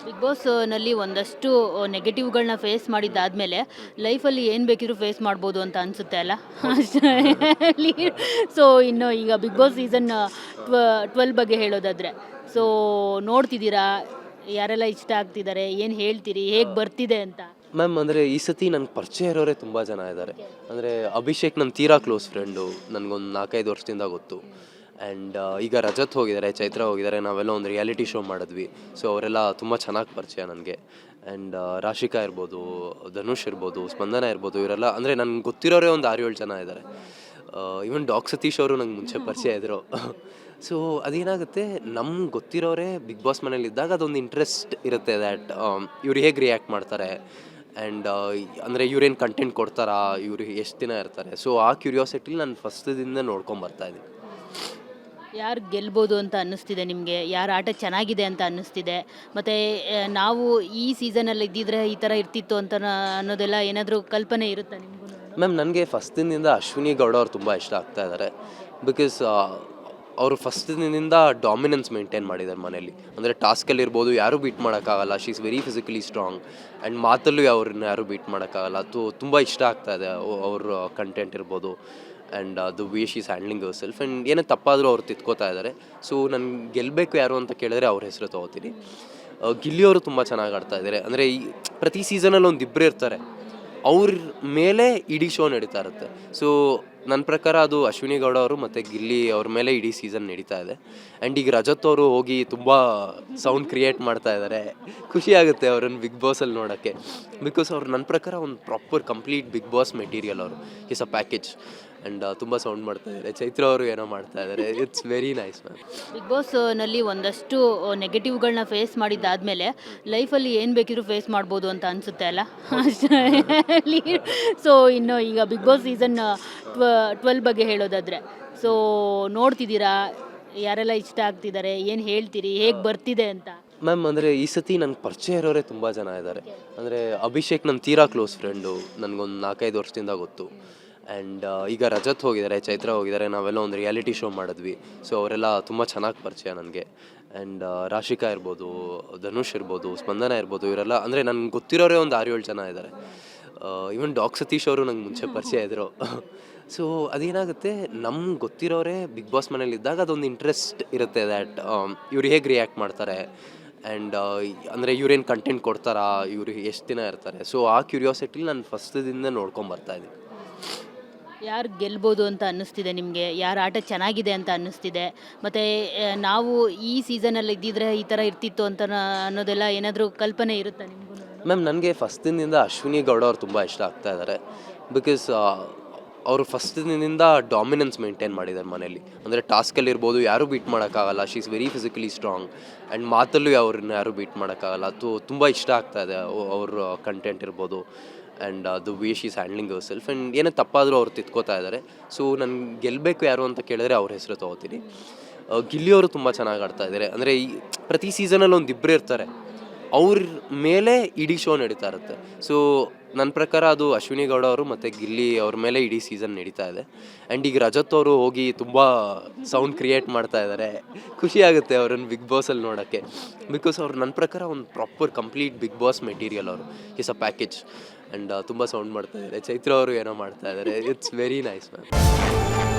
Big ಬಾಸ್‌ನಲ್ಲಿ ಒಂದಷ್ಟು ನೆಗೆಟಿವ್‌ಗಳನ್ನ ಫೇಸ್ ಮಾಡಿದ್ದಾದ್ಮೇಲೆ ಲೈಫಲ್ಲಿ ಏನು ಬೇಕಿದ್ರೂ ಫೇಸ್ ಮಾಡ್ಬೋದು ಅಂತ ಅನಿಸುತ್ತೆ ಅಲ್ಲ? ಸೊ ಇನ್ನು ಈಗ ಬಿಗ್ ಬಾಸ್ ಸೀಸನ್ 12 ಬಗ್ಗೆ ಹೇಳೋದಾದ್ರೆ, ಸೊ ನೋಡ್ತಿದ್ದೀರಾ? ಯಾರೆಲ್ಲ ಇಷ್ಟ ಆಗ್ತಿದ್ದಾರೆ? ಏನು ಹೇಳ್ತೀರಿ? ಹೇಗೆ ಬರ್ತಿದೆ ಅಂತ? ಮ್ಯಾಮ್ ಅಂದರೆ ಈ ಸತಿ ನಂಗೆ ಪರಿಚಯ ಇರೋರೇ ತುಂಬ ಜನ ಇದ್ದಾರೆ. ಅಂದರೆ ಅಭಿಷೇಕ್ ನನ್ನ ತೀರಾ ಕ್ಲೋಸ್ ಫ್ರೆಂಡು, ನನಗೊಂದು 4-5 ವರ್ಷದಿಂದ ಗೊತ್ತು. ಆ್ಯಂಡ್ ಈಗ ರಜತ್ ಹೋಗಿದ್ದಾರೆ, ಚೈತ್ರ ಹೋಗಿದ್ದಾರೆ, ನಾವೆಲ್ಲ ಒಂದು ರಿಯಾಲಿಟಿ ಶೋ ಮಾಡಿದ್ವಿ. ಸೊ ಅವರೆಲ್ಲ ತುಂಬ ಚೆನ್ನಾಗಿ ಪರಿಚಯ ನನಗೆ. ಆ್ಯಂಡ್ ರಾಶಿಕಾ ಇರ್ಬೋದು, ಧನುಷ್ ಇರ್ಬೋದು, ಸ್ಪಂದನ ಇರ್ಬೋದು, ಇವರೆಲ್ಲ ಅಂದರೆ ನನಗೆ ಗೊತ್ತಿರೋರೇ ಒಂದು 6-7 ಜನ ಇದ್ದಾರೆ. ಈವನ್ ಡಾಕ್ ಸತೀಶ್ ಅವರು ನಂಗೆ ಮುಂಚೆ ಪರಿಚಯ ಇದ್ದರು. ಸೊ ಅದೇನಾಗುತ್ತೆ, ನಮ್ಗೆ ಗೊತ್ತಿರೋರೇ ಬಿಗ್ ಬಾಸ್ ಮನೇಲಿದ್ದಾಗ ಅದೊಂದು ಇಂಟ್ರೆಸ್ಟ್ ಇರುತ್ತೆ ದ್ಯಾಟ್ ಇವ್ರು ಹೇಗೆ ರಿಯಾಕ್ಟ್ ಮಾಡ್ತಾರೆ. ಆ್ಯಂಡ್ ಅಂದರೆ ಇವ್ರೇನು ಕಂಟೆಂಟ್ ಕೊಡ್ತಾರಾ, ಇವ್ರು ಎಷ್ಟು ದಿನ ಇರ್ತಾರೆ. ಸೊ ಆ ಕ್ಯೂರಿಯಾಸಿಟಿಲಿ ನಾನು ಫಸ್ಟ್ದಿಂದ ನೋಡ್ಕೊಂಬರ್ತಾ ಇದ್ದೀನಿ. ಯಾರು ಗೆಲ್ಬೋದು ಅಂತ ಅನ್ನಿಸ್ತಿದೆ ನಿಮಗೆ? ಯಾರ ಆಟ ಚೆನ್ನಾಗಿದೆ ಅಂತ ಅನ್ನಿಸ್ತಿದೆ? ಮತ್ತು ನಾವು ಈ ಸೀಸನಲ್ಲಿ ಇದ್ದಿದ್ರೆ ಈ ಥರ ಇರ್ತಿತ್ತು ಅಂತ ಅನ್ನೋದೆಲ್ಲ ಏನಾದರೂ ಕಲ್ಪನೆ ಇರುತ್ತಾ ನಿಮಗೂ? ಮ್ಯಾಮ್ ನನಗೆ ಫಸ್ಟಿನಿಂದ ಅಶ್ವಿನಿ ಗೌಡ ಅವ್ರು ತುಂಬ ಇಷ್ಟ ಆಗ್ತಾ ಇದ್ದಾರೆ. ಬಿಕಾಸ್ ಅವರು ಫಸ್ಟಿನಿಂದ ಡಾಮಿನೆನ್ಸ್ ಮೇಂಟೈನ್ ಮಾಡಿದ್ದಾರೆ ಮನೇಲಿ. ಅಂದರೆ ಟಾಸ್ಕಲ್ಲಿ ಇರ್ಬೋದು, ಯಾರೂ ಬೀಟ್ ಮಾಡೋಕ್ಕಾಗಲ್ಲ. She is very physically strong. And ಮಾತಲ್ಲೂ ಅವ್ರನ್ನ ಯಾರೂ ಬೀಟ್ ಮಾಡೋಕ್ಕಾಗಲ್ಲ. ತುಂಬ ಇಷ್ಟ ಆಗ್ತಾ ಇದೆ ಅವ್ರ ಕಂಟೆಂಟ್ ಇರ್ಬೋದು. And the way she is handling our self. And ಏನೇ ತಪ್ಪಾದರೂ ಅವ್ರು ತಿದ್ಕೋತಾ ಇದ್ದಾರೆ. ಸೊ ನನಗೆ ಗೆಲ್ಲಬೇಕು ಯಾರು ಅಂತ ಕೇಳಿದ್ರೆ ಅವ್ರ ಹೆಸರು ತೊಗೋತೀನಿ. ಗಿಲ್ಲಿಯವರು ತುಂಬ ಚೆನ್ನಾಗಿ ಆಡ್ತಾ ಇದ್ದಾರೆ. ಅಂದರೆ ಈ ಪ್ರತಿ ಸೀಸನಲ್ಲಿ ಒಂದು ಇಬ್ಬರು ಇರ್ತಾರೆ, ಅವ್ರ ಮೇಲೆ ಇಡೀ ಶೋ ನಡೀತಾ ಇರುತ್ತೆ. ಸೊ ನನ್ನ ಪ್ರಕಾರ ಅದು ಅಶ್ವಿನಿ ಗೌಡ ಅವರು ಮತ್ತು ಗಿಲ್ಲಿ ಅವ್ರ ಮೇಲೆ ಇಡೀ ಸೀಸನ್ ನಡೀತಾ ಇದೆ. ಆ್ಯಂಡ್ ಈಗ ರಜತ್ ಅವರು ಹೋಗಿ ತುಂಬ ಸೌಂಡ್ ಕ್ರಿಯೇಟ್ ಮಾಡ್ತಾ ಇದ್ದಾರೆ. ಖುಷಿ ಆಗುತ್ತೆ ಅವ್ರನ್ನ ಬಿಗ್ ಬಾಸಲ್ಲಿ ನೋಡೋಕ್ಕೆ. ಬಿಕಾಸ್ ಅವ್ರು ನನ್ನ ಪ್ರಕಾರ ಒಂದು proper complete big boss material ಅವರು. Is a package. ಆ್ಯಂಡ್ ತುಂಬ ಸೌಂಡ್ ಮಾಡ್ತಾ ಇದ್ದಾರೆ. ಚೈತ್ರ ಅವರು ಏನೋ ಮಾಡ್ತಾ ಇದ್ದಾರೆ. It's very nice ma'am. Big ಬಾಸ್‌ನಲ್ಲಿ ಒಂದಷ್ಟು ನೆಗೆಟಿವ್‌ಗಳನ್ನ ಫೇಸ್ ಮಾಡಿದ್ದಾದ್ಮೇಲೆ ಲೈಫಲ್ಲಿ ಏನು ಬೇಕಿದ್ರೂ ಫೇಸ್ ಮಾಡ್ಬೋದು ಅಂತ ಅನಿಸುತ್ತೆ ಅಲ್ಲ? ಸೊ ಇನ್ನು ಈಗ ಬಿಗ್ ಬಾಸ್ ಸೀಸನ್ 12 ಬಗ್ಗೆ ಹೇಳೋದಾದ್ರೆ, ಸೊ ನೋಡ್ತಿದ್ದೀರಾ? ಯಾರೆಲ್ಲ ಇಷ್ಟ ಆಗ್ತಿದ್ದಾರೆ? ಏನು ಹೇಳ್ತೀರಿ? ಹೇಗೆ ಬರ್ತಿದೆ ಅಂತ? ಮ್ಯಾಮ್ ಅಂದರೆ ಈ ಸತಿ ನಂಗೆ ಪರಿಚಯ ಇರೋರೇ ತುಂಬ ಜನ ಇದ್ದಾರೆ. ಅಂದರೆ ಅಭಿಷೇಕ್ ನನ್ನ ತೀರಾ ಕ್ಲೋಸ್ ಫ್ರೆಂಡು, ನನಗೊಂದು 4-5 ವರ್ಷದಿಂದ ಗೊತ್ತು. ಆ್ಯಂಡ್ ಈಗ ರಜತ್ ಹೋಗಿದ್ದಾರೆ, ಚೈತ್ರ ಹೋಗಿದ್ದಾರೆ, ನಾವೆಲ್ಲ ಒಂದು ರಿಯಾಲಿಟಿ ಶೋ ಮಾಡಿದ್ವಿ. ಸೊ ಅವರೆಲ್ಲ ತುಂಬ ಚೆನ್ನಾಗಿ ಪರಿಚಯ ನನಗೆ. ಆ್ಯಂಡ್ ರಾಶಿಕಾ ಇರ್ಬೋದು, ಧನುಷ್ ಇರ್ಬೋದು, ಸ್ಪಂದನ ಇರ್ಬೋದು, ಇವರೆಲ್ಲ ಅಂದರೆ ನನಗೆ ಗೊತ್ತಿರೋರೇ ಒಂದು 6-7 ಜನ ಇದ್ದಾರೆ. ಈವನ್ ಡಾಕ್ ಸತೀಶ್ ಅವರು ನಂಗೆ ಮುಂಚೆ ಪರಿಚಯ ಇದ್ದರು. ಸೊ ಅದೇನಾಗುತ್ತೆ, ನಮ್ಗೆ ಗೊತ್ತಿರೋರೇ ಬಿಗ್ ಬಾಸ್ ಮನೇಲಿದ್ದಾಗ ಅದೊಂದು ಇಂಟ್ರೆಸ್ಟ್ ಇರುತ್ತೆ ದ್ಯಾಟ್ ಇವ್ರು ಹೇಗೆ ರಿಯಾಕ್ಟ್ ಮಾಡ್ತಾರೆ. ಆ್ಯಂಡ್ ಅಂದರೆ ಇವ್ರೇನು ಕಂಟೆಂಟ್ ಕೊಡ್ತಾರಾ, ಇವ್ರು ಎಷ್ಟು ದಿನ ಇರ್ತಾರೆ. ಸೊ ಆ ಕ್ಯೂರಿಯಾಸಿಟಿಲಿ ನಾನು ಫಸ್ಟಿಂದ ನೋಡ್ಕೊಂಬರ್ತಾ ಇದ್ದೀನಿ. ಯಾರು ಗೆಲ್ಬೋದು ಅಂತ ಅನ್ನಿಸ್ತಿದೆ ನಿಮಗೆ? ಯಾರ ಆಟ ಚೆನ್ನಾಗಿದೆ ಅಂತ ಅನ್ನಿಸ್ತಿದೆ? ಮತ್ತು ನಾವು ಈ ಸೀಸನಲ್ಲಿ ಇದ್ದಿದ್ರೆ ಈ ಥರ ಇರ್ತಿತ್ತು ಅಂತ ಅನ್ನೋದೆಲ್ಲ ಏನಾದರೂ ಕಲ್ಪನೆ ಇರುತ್ತಾ ನಿಮಗೂ? ಮ್ಯಾಮ್ ನನಗೆ ಫಸ್ಟಿನಿಂದ ಅಶ್ವಿನಿ ಗೌಡ ಅವ್ರು ತುಂಬ ಇಷ್ಟ ಆಗ್ತಾ ಇದ್ದಾರೆ. ಬಿಕಾಸ್ ಅವರು ಫಸ್ಟಿನಿಂದ ಡಾಮಿನೆನ್ಸ್ ಮೇಂಟೈನ್ ಮಾಡಿದ್ದಾರೆ ಮನೇಲಿ. ಅಂದರೆ ಟಾಸ್ಕಲ್ಲಿ ಇರ್ಬೋದು, ಯಾರೂ ಬೀಟ್ ಮಾಡೋಕ್ಕಾಗಲ್ಲ. She is very physically strong. And ಮಾತಲ್ಲೂ ಅವ್ರನ್ನ ಯಾರೂ ಬೀಟ್ ಮಾಡೋಕ್ಕಾಗಲ್ಲ. ತುಂಬ ಇಷ್ಟ ಆಗ್ತಾ ಇದೆ ಅವ್ರ ಕಂಟೆಂಟ್ ಇರ್ಬೋದು. And the way she is handling our self. And ಏನೇ ತಪ್ಪಾದರೂ ಅವ್ರು ತಿದ್ಕೋತಾ ಇದ್ದಾರೆ. ಸೊ ನನಗೆ ಗೆಲ್ಲಬೇಕು ಯಾರು ಅಂತ ಕೇಳಿದ್ರೆ ಅವ್ರ ಹೆಸರು ತೊಗೋತೀನಿ. ಗಿಲ್ಲಿಯವರು ತುಂಬ ಚೆನ್ನಾಗಿ ಆಡ್ತಾ ಇದ್ದಾರೆ. ಅಂದರೆ ಈ ಪ್ರತಿ ಸೀಸನಲ್ಲಿ ಒಂದು ಇಬ್ಬರು ಇರ್ತಾರೆ, ಅವ್ರ ಮೇಲೆ ಇಡೀ ಶೋ ನಡೀತಾ ಇರುತ್ತೆ. ಸೊ ನನ್ನ ಪ್ರಕಾರ ಅದು ಅಶ್ವಿನಿ ಗೌಡ ಅವರು ಮತ್ತು ಗಿಲ್ಲಿ ಅವ್ರ ಮೇಲೆ ಇಡೀ ಸೀಸನ್ ನಡೀತಾ ಇದೆ. ಆ್ಯಂಡ್ ಈಗ ರಜತ್ ಅವರು ಹೋಗಿ ತುಂಬ ಸೌಂಡ್ ಕ್ರಿಯೇಟ್ ಮಾಡ್ತಾ ಇದ್ದಾರೆ. ಖುಷಿ ಆಗುತ್ತೆ ಅವ್ರನ್ನ ಬಿಗ್ ಬಾಸಲ್ಲಿ ನೋಡೋಕ್ಕೆ. ಬಿಕಾಸ್ ಅವ್ರು ನನ್ನ ಪ್ರಕಾರ ಒಂದು proper complete big boss material ಅವರು. Is a package. ಆ್ಯಂಡ್ ತುಂಬ ಸೌಂಡ್ ಮಾಡ್ತಾ ಇದ್ದಾರೆ. ಚೈತ್ರ ಅವರು ಏನೋ ಮಾಡ್ತಾ ಇದ್ದಾರೆ. It's very nice ma'am.